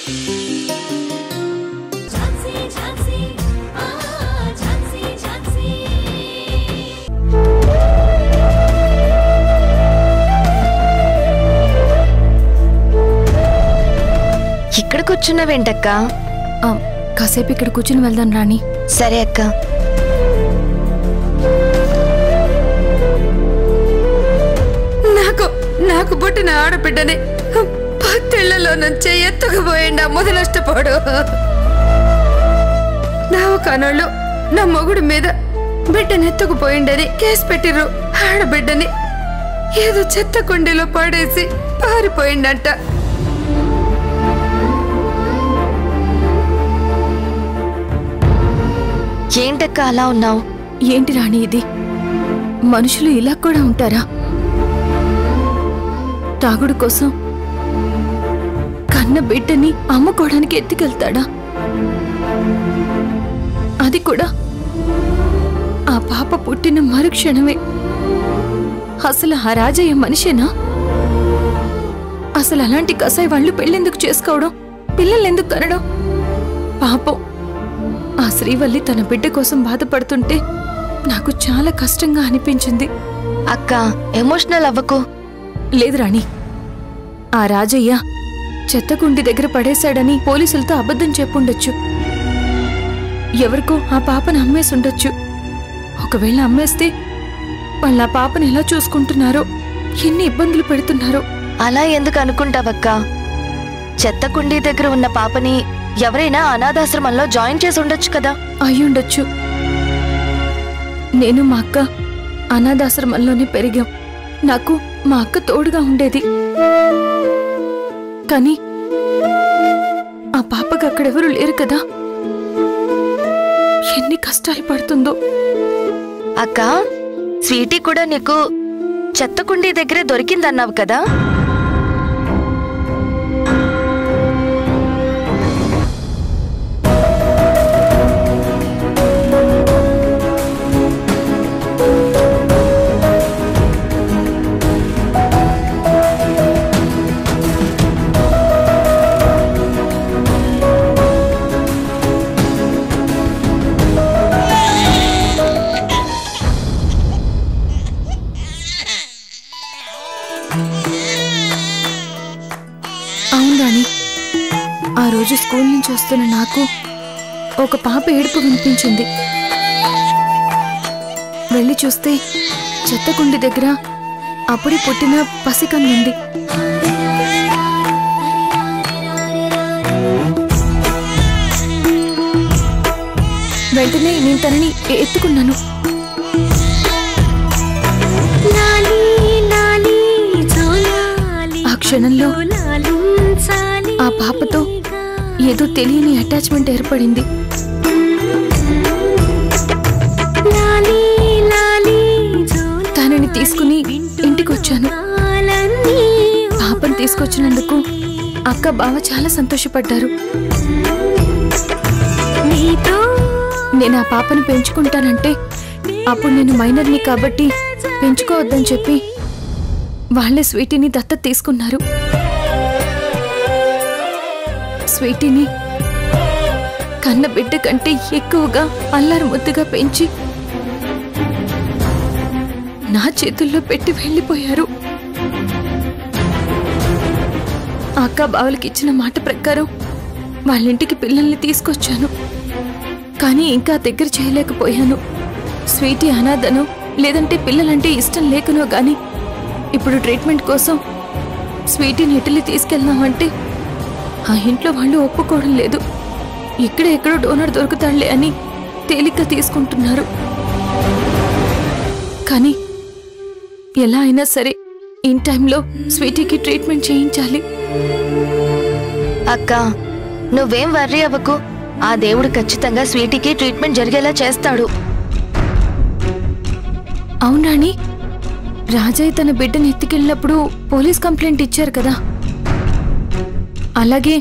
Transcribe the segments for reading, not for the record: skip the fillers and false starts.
ఇక్కడ కూర్చున్నావేంటక్క? కాసేపు ఇక్కడ కూర్చుని వెళ్దాం రాణి. సరే అక్క. నాకు పుట్టిన ఆడబిడ్డని 10 ఏళ్లలో నుంచి ఎత్తుకుపోయిండు మొదలు నష్టపోడు. నా కనుళ్ళు నా మొగుడు మీద బిడ్డని ఎత్తుకుపోయిండని కేసు పెట్టిర్రు. ఆడబిడ్డని ఏదో చెత్త కుండీలో పడేసి పారిపోయిందంట. ఏంటక్క అలా ఉన్నావు? ఏంటి రాణి ఇది? మనుషులు ఇలా కూడా ఉంటారా? తాగుడు కోసం కన్న బిడ్డని అమ్ముకోవడానికి ఎత్తుకెళ్తాడా? అది కూడా ఆ పాప పుట్టిన మరుక్షణమే. అసలు ఆ రాజయ్య మనిషేనా? అసలు అలాంటి కసాయి వాళ్ళు పెళ్ళెందుకు చేసుకోవడం, పిల్లలెందుకు కనడం? పాపం ఆ శ్రీవల్లి తన బిడ్డ కోసం బాధపడుతుంటే నాకు చాలా కష్టంగా అనిపించింది. అక్క ఎమోషనల్ అవ్వకు. లేదు రాణి, ఆ రాజయ్య చెత్తకుండి దగ్గర పడేశాడని పోలీసులతో అబద్ధం చెప్పుండొచ్చు. ఎవరికో ఆ పాపను అమ్మేసుండొచ్చు. ఒకవేళ అమ్మేస్తే వాళ్ళ ఆ పాపను ఎలా చూసుకుంటున్నారో, ఎన్ని ఇబ్బందులు పెడుతున్నారో. అలా ఎందుకు అనుకుంటావక్క? చెత్తకుండీ దగ్గర ఉన్న పాపని ఎవరైనా అనాథాశ్రమంలో జాయిన్ చేసి ఉండొచ్చు కదా. అయ్యుండొచ్చు. నేను మా అక్క అనాథాశ్రమంలోనే పెరిగాం. నాకు మా అక్క తోడుగా ఉండేది. కానీ ఆ పాపకు అక్కడెవరూ లేరు కదా. ఎన్ని కష్టాలు పడుతుందో. అక్క స్వీటీ కూడా నీకు చెత్తకుండీ దగ్గరే దొరికిందన్నావు కదా. అవును రాణి, ఆ రోజు స్కూల్ నుంచి వస్తున్న నాకు ఒక పాప ఏడుపు వినిపించింది. వెళ్ళి చూస్తే చెత్తకుండి దగ్గర అప్పుడే పుట్టిన పసికన్నుంది. వెంటనే నేను తనని ఎత్తుకున్నాను. ఆ క్షణంలో ఆ పాపతో ఏదో తెలియని అటాచ్మెంట్ ఏర్పడింది. తనని తీసుకుని ఇంటికి వచ్చాను. పాపని తీసుకొచ్చినందుకు అక్క బావ చాలా సంతోషపడ్డారు. నేను ఆ పాపను పెంచుకుంటానంటే అప్పుడు నేను మైనర్ని కాబట్టి పెంచుకోవద్దని చెప్పి వాళ్ళే స్వీటీని దత్తత తీసుకున్నారు. స్వీటీని కన్న బిడ్డ కంటే ఎక్కువగా అల్లారు ముద్దుగా పెంచి నా చేతుల్లో పెట్టి వెళ్ళిపోయారు. అక్క బావలకి ఇచ్చిన మాట ప్రకారం వాళ్ళింటికి పిల్లల్ని తీసుకొచ్చాను. కానీ ఇంకా దగ్గర చేయలేకపోయాను. స్వీటీ అనాథనో లేదంటే పిల్లలంటే ఇష్టం లేకనో గాని ఇప్పుడు ట్రీట్మెంట్ కోసం స్వీటీని ఇటలీ తీసుకెళ్దామంటే ఆ ఇంట్లో వాళ్ళు ఒప్పుకోవడం లేదు. ఎక్కడో డోనర్ దొరుకుతాడులే అని తేలిక తీసుకుంటున్నారు. కానీ ఎలా అయినా సరే ఇన్ టైంలో స్వీటీకి ట్రీట్మెంట్ చేయించాలి. అక్క నువ్వేం వర్రీ అవ్వకు. ఆ దేవుడు ఖచ్చితంగా స్వీటీకి ట్రీట్మెంట్ జరిగేలా చేస్తాడు. అవునాని, రాజయ్య తన బిడ్డను ఎత్తుకెళ్ళినప్పుడు పోలీస్ కంప్లైంట్ ఇచ్చారు కదా. అలాగే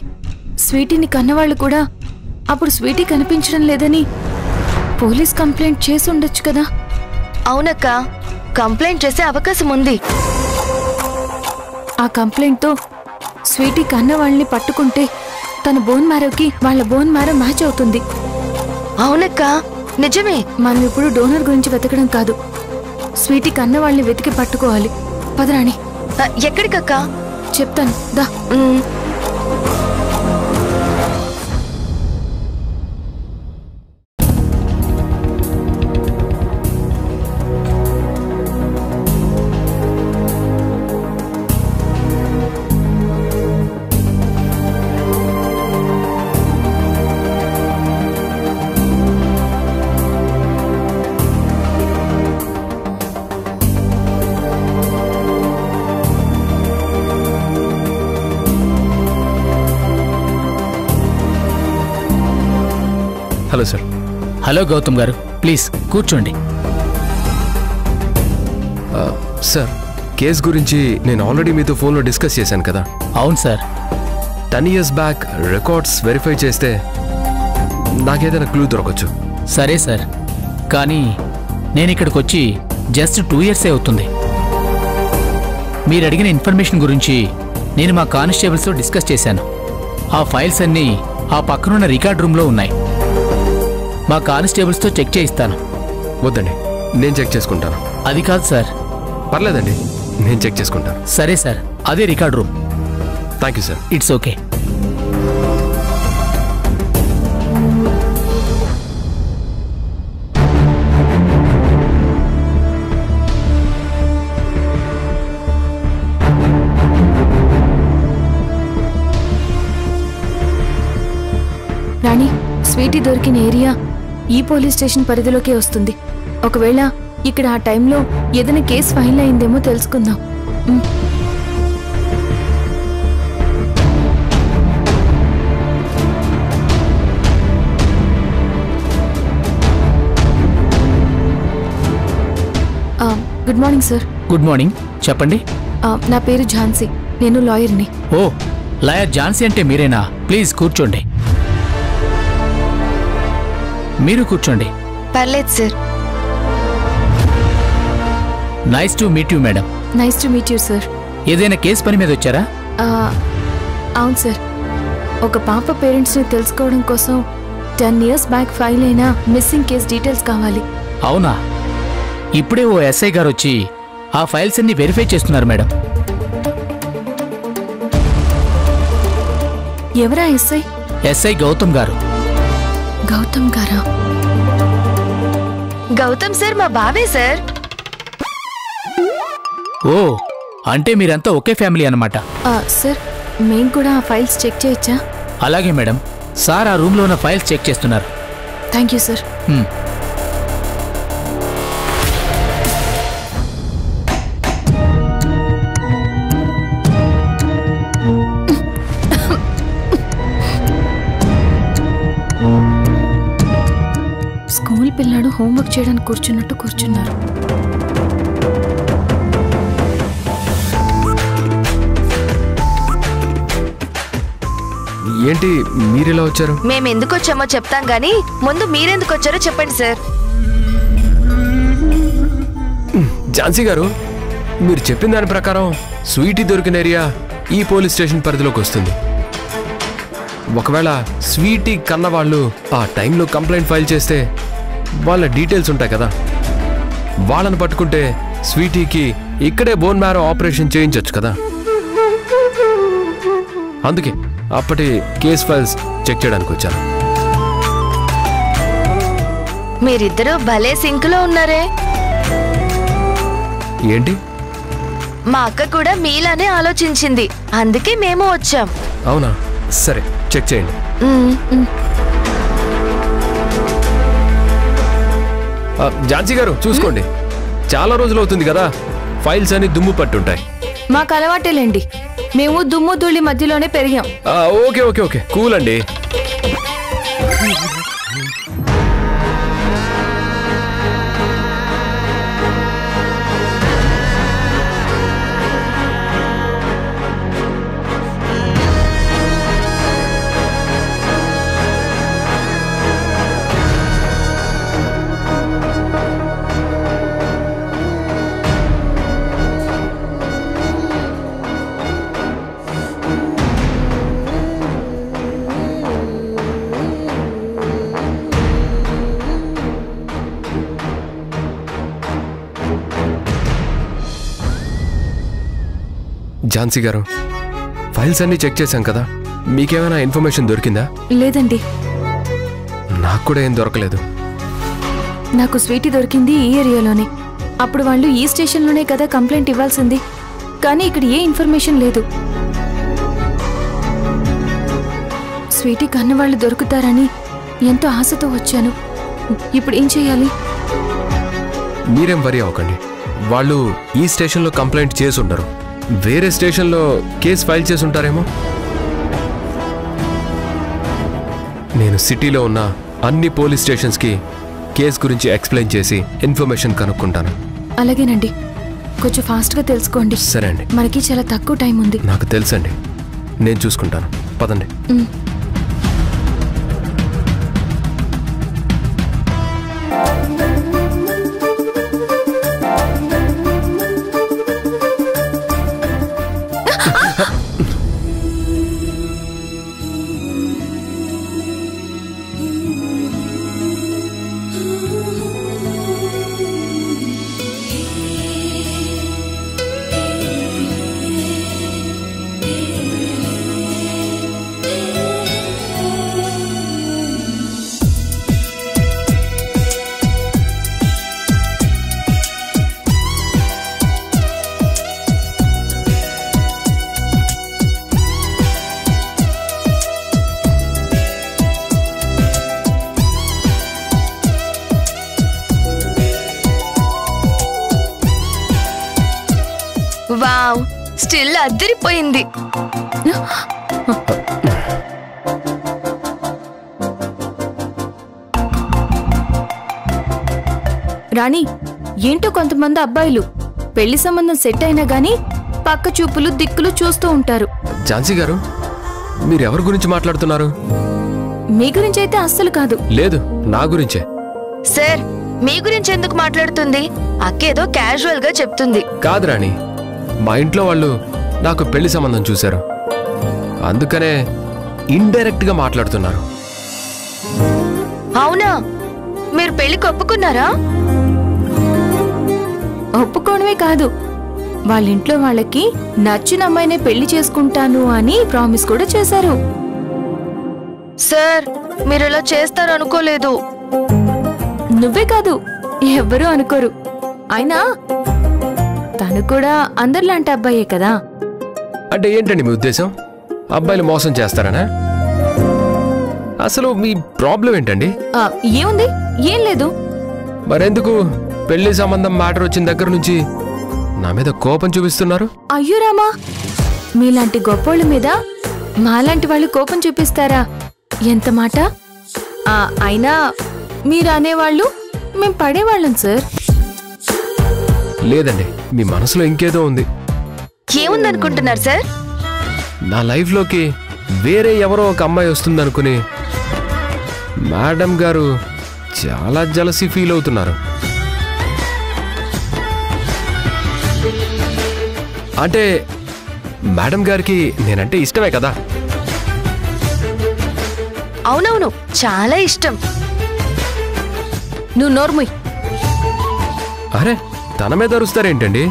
స్వీటీని కన్నవాళ్ళు కూడా అప్పుడు స్వీటీ కనిపించడం లేదని పోలీస్ కంప్లైంట్ చేసి ఉండొచ్చు కదా. అవునక్క, కంప్లైంట్ చేసే అవకాశం ఉంది. ఆ కంప్లైంట్తో స్వీటీ కన్నవాళ్ళని పట్టుకుంటే తన బోన్ మ్యారోకి వాళ్ళ బోన్ మ్యారో మ్యాచ్ అవుతుంది. అవునక్క, నిజమే. మనం ఇప్పుడు డోనర్ గురించి వెతకడం కాదు, స్వీటీ కన్న వాళ్ళని వెతికి పట్టుకోవాలి. పదరాణి. ఎక్కడికక్క? చెప్తాను దా. Hello sir. Hello Gautam garu, please కూర్చోండి. సార్, కేస్ గురించి నేను ఆల్రెడీ మీతో ఫోన్లో డిస్కస్ చేశాను కదా. అవును sir. 10 years back records verify చేస్తే నాకేదైనా క్లూ దొరకచ్చు. సరే సార్, కానీ నేను ఇక్కడికి వచ్చి జస్ట్ 2 years అవుతుంది. మీరు అడిగిన ఇన్ఫర్మేషన్ గురించి నేను మా కానిస్టేబుల్స్తో డిస్కస్ చేశాను. ఆ ఫైల్స్ అన్నీ ఆ పక్కనున్న రికార్డ్ రూమ్లో ఉన్నాయి. మా కానిస్టేబుల్స్తో చెక్ చేయిస్తాను. వద్దండి, నేను చెక్ చేసుకుంటాను. అది కాదు సార్. పర్లేదండి, నేను చెక్ చేసుకుంటాను. సరే సార్, అదే record room. Thank you sir. It's okay. Rani, Sweety దొరికిన ఏరియా ఈ పోలీస్ స్టేషన్ పరిధిలోకే వస్తుంది. ఒకవేళ ఇక్కడ ఆ టైంలో ఏదైనా కేసు ఫైల్ అయిందేమో తెలుసుకుందాం. Good morning sir. Good morning, చెప్పండి. నా పేరు ఝాన్సీ, నేను లాయర్ని. ఓ, లాయర్ ఝాన్సీ అంటే మీరేనా? ప్లీజ్ కూర్చోండి. మీరు కూర్చోండి. పర్లేదు sir. Nice to meet you madam. Nice to meet you sir. ఏదైనా కేసు పని మీద వచ్చారా? అవును సార్, ఒక పాప పేరెంట్స్ని తెలుసుకోవడం కోసం 10 years బ్యాక్ ఫైల్ అయిన మిస్సింగ్ కేస్ డీటెయిల్స్ కావాలి. అవునా? ఇప్పుడే ఓ ఎస్ఐ గారు వచ్చి ఆ ఫైల్స్ అన్ని వెరిఫై చేస్తున్నారు మేడం. ఎవరా ఎస్ఐ? ఎస్ఐ గౌతమ్ గారు. గౌతమ్ గారా? గౌతమ్ సార్ మా బావే సార్. ఓ, అంటే మీరంతా ఒకే ఫ్యామిలీ అన్నమాట. సార్, మేము కూడా ఆ ఫైల్స్ చెక్ చేయొచ్చా? అలాగే మేడం. సార్ ఆ రూమ్లో ఉన్న ఫైల్స్ చెక్ చేస్తున్నారు. Thank you sir. స్కూల్ పిల్లాడు హోంవర్క్ చేయడానికి కూర్చున్నట్టు కూర్చున్నారు. ఏంటి మీరెలా వచ్చారు? మేము ఎందుకు వచ్చామో చెప్తాం గానీ ముందు మీరెందుకు వచ్చారో చెప్పండి సార్. ఝాన్సీ గారు, మీరు చెప్పిన దాని ప్రకారం స్వీటీ దొరికిన ఏరియా ఈ పోలీస్ స్టేషన్ పరిధిలోకి వస్తుంది. ఒకవేళ స్వీటీ కన్నవాళ్ళు ఆ టైంలో కంప్లైంట్ ఫైల్ చేస్తే వాళ్ళ డీటెయిల్స్ ఉంటాయి కదా, వాళ్ళని పట్టుకుంటే స్వీటీకి ఇక్కడే బోన్ మ్యారో ఆపరేషన్ చేయించవచ్చు కదా. అందుకే అప్పటి కేస్ ఫైల్స్ చెక్ చేయడానికి వచ్చాను. మీరిద్దరూ భలే సింక్లో ఉన్నారే. ఏంటి? మా అక్క కూడా మీలానే ఆలోచించింది, అందుకే మేము వచ్చాం. అవునా? సరే, చెక్ చేయండి. ఝాన్సీ గారు చూసుకోండి, చాలా రోజులు అవుతుంది కదా, ఫైల్స్ అన్ని దుమ్ము పట్టుంటాయి. మాకు అలవాటేలేండి, మేము దుమ్ము ధూళి మధ్యలోనే పెరిగాం. ఓకే ఓకే ఓకే, కూల్ అండి. ఝాన్సీ గారు, ఫైల్స్ అన్నీ చెక్ చేశాం కదా, మీకేమైనా ఇన్ఫర్మేషన్ దొరికిందా? లేదండి, నాకు కూడా ఏం దొరకలేదు. నాకు స్వీటీ దొరికింది ఈ ఏరియాలోనే. అప్పుడు వాళ్ళు ఈ స్టేషన్లోనే కదా కంప్లైంట్ ఇవ్వాల్సింది, కానీ ఇక్కడ ఏ ఇన్ఫర్మేషన్ లేదు. స్వీటీ కన్న వాళ్ళు దొరుకుతారని ఎంతో ఆశతో వచ్చాను. ఇప్పుడు ఏం చేయాలి? మీరేం వరీ అవ్వకండి. వాళ్ళు ఈ స్టేషన్లో కంప్లైంట్ చేసి ఉండరు, వేరే స్టేషన్లో కేసు ఫైల్ చేసి ఉంటారేమో. నేను సిటీలో ఉన్న అన్ని పోలీస్ స్టేషన్స్కి కేసు గురించి ఎక్స్ప్లెయిన్ చేసి ఇన్ఫర్మేషన్ కనుక్కుంటాను. అలాగేనండి, కొంచెం ఫాస్ట్గా తెలుసుకోండి. సరే అండి. మనకి చాలా తక్కువ టైం ఉంది. నాకు తెలుసండి, నేను చూసుకుంటాను. పదండి. వావ్, స్టిల్ అదిరిపోయింది. రాణి, ఏంటో కొంతమంది అబ్బాయిలు పెళ్లి సంబంధం సెట్ అయినా గానీ పక్క చూపులు దిక్కులు చూస్తూ ఉంటారు. ఝాన్సీ గారు, మీరు ఎవరి గురించి మాట్లాడుతున్నారు? మీ గురించి అయితే అస్సలు కాదు. లేదు, నా గురించే. సార్, మీ గురించి ఎందుకు మాట్లాడుతుంది? అక్కేదో క్యాజువల్ గా చెప్తుంది. కాదు రాణి, మా ఇంట్లో వాళ్ళు నాకు పెళ్లి సంబంధం చూశారు, అందుకనే ఇండైరెక్ట్ గా మాట్లాడుతున్నారు. అవునా? మీరు పెళ్లికి ఒప్పుకున్నారా? ఒప్పుకోవడమే కాదు, వాళ్ళ ఇంట్లో వాళ్ళకి నచ్చిన అమ్మాయినే పెళ్లి చేసుకుంటాను అని ప్రామిస్ కూడా చేశారు. సార్, మీరు ఇలా చేస్తారు అనుకోలేదు. నువ్వే కాదు, ఎవ్వరూ అనుకోరు. అయినా తను కూడా అందరిలాంటి అబ్బాయే కదా. అంటే ఏంటండి మీ ఉద్దేశం? అబ్బాయిలు మోసం చేస్తారనా? అసలు మీ ప్రాబ్లం ఏంటండి? ఏముంది, ఏం లేదు. మరెందుకు పెళ్లి సంబంధం మ్యాటర్ వచ్చిన దగ్గర నుంచి నా మీద కోపం చూపిస్తున్నారు? అయ్యో రామా, మీలాంటి గొప్పోళ్ళ మీద మాలాంటి వాళ్ళు కోపం చూపిస్తారా? ఎంత మాట! అయినా మీరు అనేవాళ్ళు మేం పడేవాళ్ళం సార్. లేదండి, మీ మనసులో ఇంకేదో ఉంది. ఏముందనుకుంటున్నారు సార్? నా లైఫ్లోకి వేరే ఎవరో ఒక అమ్మాయి వస్తుందనుకుని మేడం గారు చాలా జలసీ ఫీల్ అవుతున్నారు. అంటే మేడం గారికి నేనంటే ఇష్టమే కదా. అవునవును, చాలా ఇష్టం. నువ్వు నోర్ముయ్. అరే, తన మీద అరుస్తారేంటండి?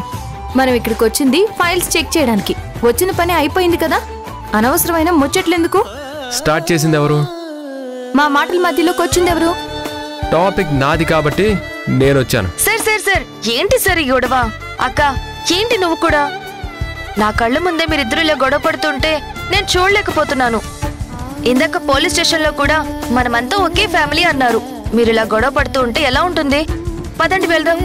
మనం ఇక్కడికి వచ్చింది ఫైల్స్ చెక్ చేయడానికి. వచ్చిన పని అయిపోయింది కదా, అనవసరమైన ముచ్చట్లెందుకు? స్టార్ట్ చేసింది ఎవరు? మా మాటల మధ్యలోకి వచ్చింది ఎవరు? టాపిక్ నాది కాబట్టి నేను వచ్చాను. సార్ సార్ సార్, ఏంటి సార్ ఈ గొడవ? అక్క, ఏంటి నువ్వు కూడా? నా కళ్ళ ముందే మీరిద్దరు ఇలా గొడవ పడుతుంటే నేను చూడలేకపోతున్నాను. ఇందాక పోలీస్ స్టేషన్లో కూడా మనమంతా ఒకే ఫ్యామిలీ అన్నారు. మీరు ఇలా గొడవ పడుతూ ఉంటే ఎలా ఉంటుంది? పదండి వెళ్దాం.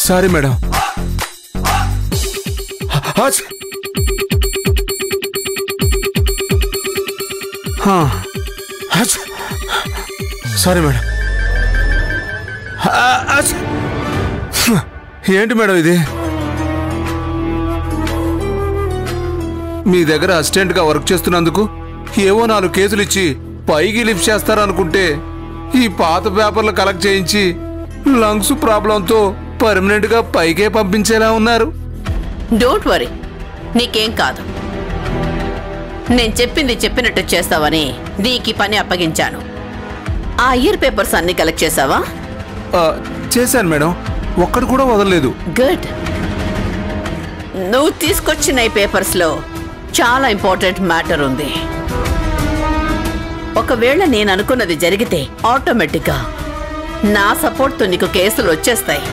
Sorry madam. Sorry madam. ఏంటి మేడం ఇది? మీ దగ్గర అసిస్టెంట్గా వర్క్ చేస్తున్నందుకు ఏవో 4 కేసులు ఇచ్చి పైకి లిఫ్ట్ చేస్తారనుకుంటే ఈ పాత పేపర్లు కలెక్ట్ చేయించి లంగ్స్ ప్రాబ్లంతో పర్మనెంట్గా పైకే పంపించేలా ఉన్నారు. డోంట్ వరీ, నీకేం కాదు. నేను చెప్పింది చెప్పినట్టు చేస్తావని నీకు పని అప్పగించాను. ఆ ఇయర్ పేపర్స్ అన్ని కలెక్ట్ చేసావా? చేశాను మేడం, ఒక్కడు కూడా వదలలేదు. గుడ్. నువ్వు తీసుకొచ్చిన ఈ పేపర్స్లో చాలా ఇంపార్టెంట్ మ్యాటర్ ఉంది. ఒకవేళ నేను అనుకున్నది జరిగితే ఆటోమేటిక్గా నా సపోర్ట్తో నీకు కేసులు వచ్చేస్తాయి.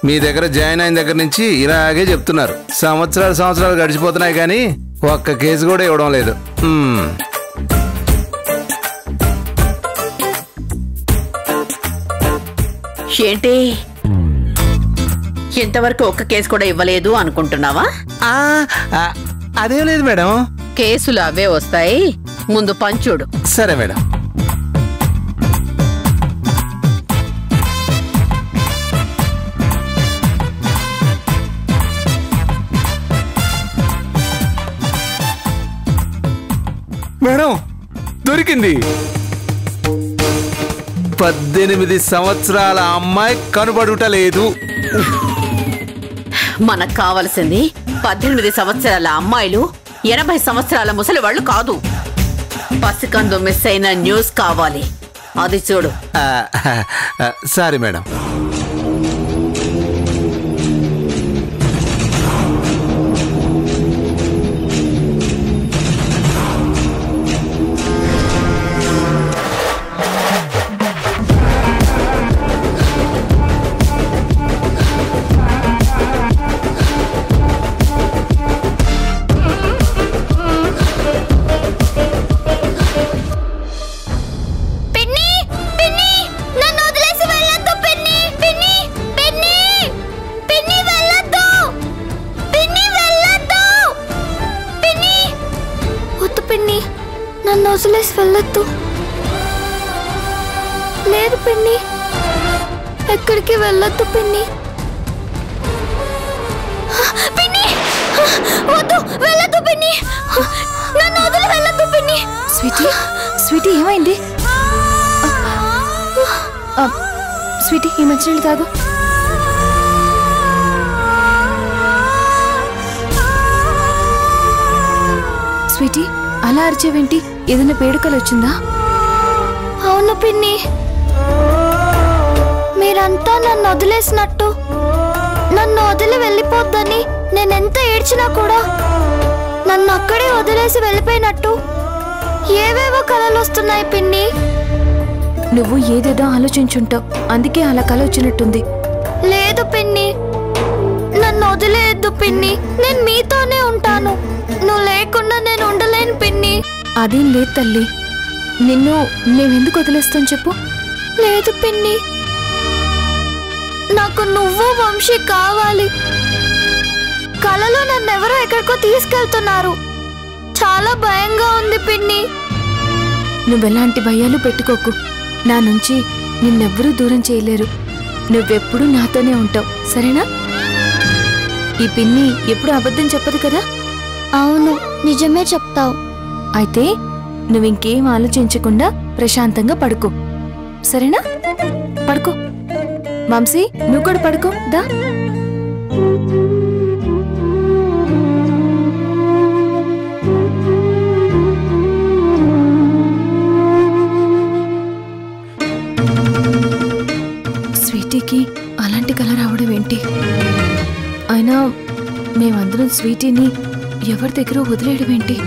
మీ దగ్గర జాయిన్ అయిన దగ్గర నుంచి ఇలాగే చెప్తున్నారు. సంవత్సరాలు గడిచిపోతున్నాయి కానీ ఒక్క కేసు కూడా ఇవ్వడం లేదు. ఏంటి, ఇంతవరకు ఒక్క కేసు కూడా ఇవ్వలేదు అనుకుంటున్నావా? అదేం లేదు మేడం. కేసులు అవే వస్తాయి, ముందు పంచుడు. సరే మేడం. మేడం దొరికింది. 18 సంవత్సరాల అమ్మాయి కనబడుట లేదు. మనకు కావలసింది 18 సంవత్సరాల అమ్మాయిలు, 80 సంవత్సరాల ముసలి వాళ్ళు కాదు. పసికందు మిస్ అయిన న్యూస్ కావాలి, అది చూడు. Sorry madam. నన్ను వదిలేసి వెళ్ళొద్దు. లేదు పిన్ని, ఎక్కడికి వెళ్ళొద్దు పిన్ని. పిన్ని వద్దు, వెళ్ళొద్దు పిన్ని, నన్ను వదిలి వెళ్ళొద్దు పిన్ని. స్వీటీ ఏమైంది? స్వీటీ ఈ మంచినీళ్ళు తాగు. స్వీటీ అలా అరిచేవేంటి? ఏదైనా పేడుకలు వచ్చిందా? అవును పిన్ని, మీరంతా నన్ను వదిలేసినట్టు, నన్ను వదిలి వెళ్ళిపోద్దని నేనెంత ఏడ్చినా కూడా నన్ను అక్కడే వదిలేసి వెళ్ళిపోయినట్టు ఏవేవో కలలు వస్తున్నాయి పిన్ని. నువ్వు ఏదేదో ఆలోచించుంటావు, అందుకే అలా కల వచ్చినట్టుంది. లేదు పిన్ని, నన్ను వదిలేయద్దు పిన్ని, నేను మీతోనే ఉంటాను. నువ్వు లేకుండా నేను ఉండలేను పిన్ని. అదేం లేదు తల్లి, నిన్ను మేమెందుకు వదిలేస్తాం చెప్పు. లేదు పిన్ని, నాకు నువ్వు వంశీ కావాలి. కలలో నన్నెవరో ఎక్కడికో తీసుకెళ్తున్నారు, చాలా భయంగా ఉంది పిన్ని. నువ్వెలాంటి భయాలు పెట్టుకోకు, నా నుంచి నిన్నెవ్వరూ దూరం చేయలేరు. నువ్వెప్పుడు నాతోనే ఉంటావు, సరేనా? ఈ పిన్ని ఎప్పుడు అబద్ధం చెప్పదు కదా. అవును, నిజమే చెప్తావు. అయితే నువ్వింకేం ఆలోచించకుండా ప్రశాంతంగా పడుకో, సరేనా? పడుకో. వంశీ నువ్వు కూడా పడుకో దా. స్వీటీకి అలాంటి కల రావడం ఏంటి? అయినా మేమందరం స్వీటీని ఎవరి దగ్గర వదిలేయడం ఏంటి?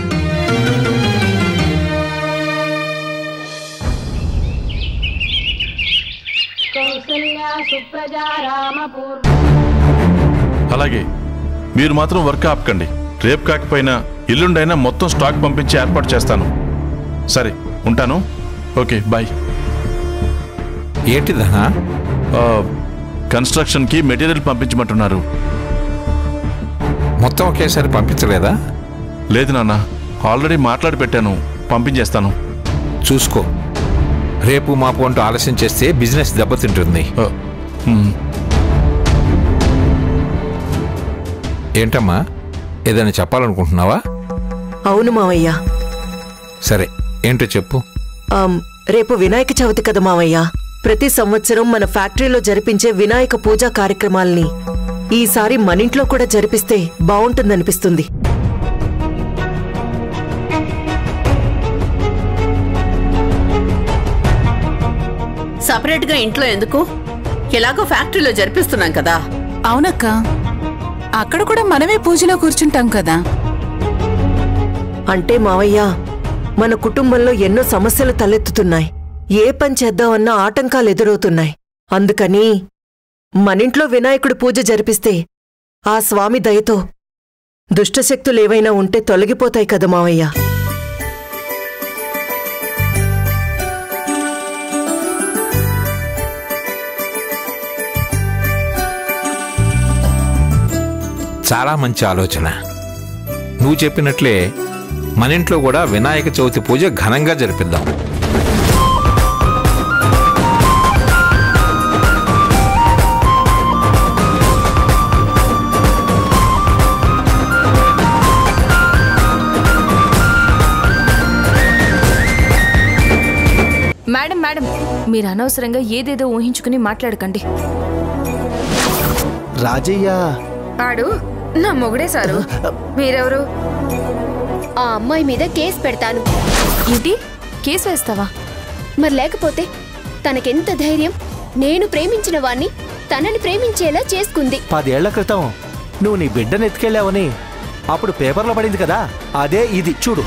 అలాగే మీరు మాత్రం వర్క్ ఆపకండి. రేపు కాకపోయినా ఎల్లుండైనా మొత్తం స్టాక్ పంపించి ఏర్పాటు చేస్తాను. సరే ఉంటాను. Okay bye. ఏంటిదా? కన్స్ట్రక్షన్కి మెటీరియల్ పంపించమంటున్నారు. మొత్తం ఒకేసారి పంపించలేదా? లేదు నాన్న, ఆల్రెడీ మాట్లాడి పెట్టాను, పంపించేస్తాను. చూసుకో, రేపు మాపు అంటూ ఆలస్యం చేస్తే బిజినెస్ దెబ్బతింటుంది. ఏంటమ్మా, ఏదైనా చెప్పాలనుకుంటున్నావా? అవును మావయ్య. సరే, ఏంటో చెప్పు. రేపు వినాయక చవితి కదా మావయ్య. ప్రతి సంవత్సరం మన ఫ్యాక్టరీలో జరిపించే వినాయక పూజా కార్యక్రమాల్ని ఈసారి మనింట్లో కూడా జరిపిస్తే బావుంటుందనిపిస్తుంది. సపరేట్గా ఇంట్లో ఎందుకు? ఎలాగో ఫ్యాక్టరీలో జరిపిస్తున్నాం కదా. అవునక్క, అక్కడ కూడా మనమే పూజలో కూర్చుంటాం కదా. అంటే మావయ్య, మన కుటుంబంలో ఎన్నో సమస్యలు తలెత్తుతున్నాయి. ఏ పని చేద్దామన్నా ఆటంకాలు ఎదురవుతున్నాయి. అందుకని మనింట్లో వినాయకుడి పూజ జరిపిస్తే ఆ స్వామి దయతో దుష్టశక్తులేవైనా ఉంటే తొలగిపోతాయి కదా మావయ్య. చాలా మంచి ఆలోచన. నువ్వు చెప్పినట్లే మన ఇంట్లో కూడా వినాయక చవితి పూజ ఘనంగా జరిపిద్దాం. మేడం మేడం, మీరు అనవసరంగా ఏదేదో ఊహించుకుని మాట్లాడకండి. రాజయ్య ఆడు నా మొగుడే సారు. మీరెవరు? ఆ అమ్మాయి మీద కేసు పెడతాను. ఏంటి, కేసు వేస్తావా? మరి లేకపోతే తనకెంత ధైర్యం? నేను ప్రేమించిన వాణ్ణి తనని ప్రేమించేలా చేసుకుంది. 10 ఏళ్ల క్రితం నువ్వు నీ బిడ్డను ఎత్తుకెళ్ళావని అప్పుడు పేపర్లో పడింది కదా, అదే ఇది చూడు.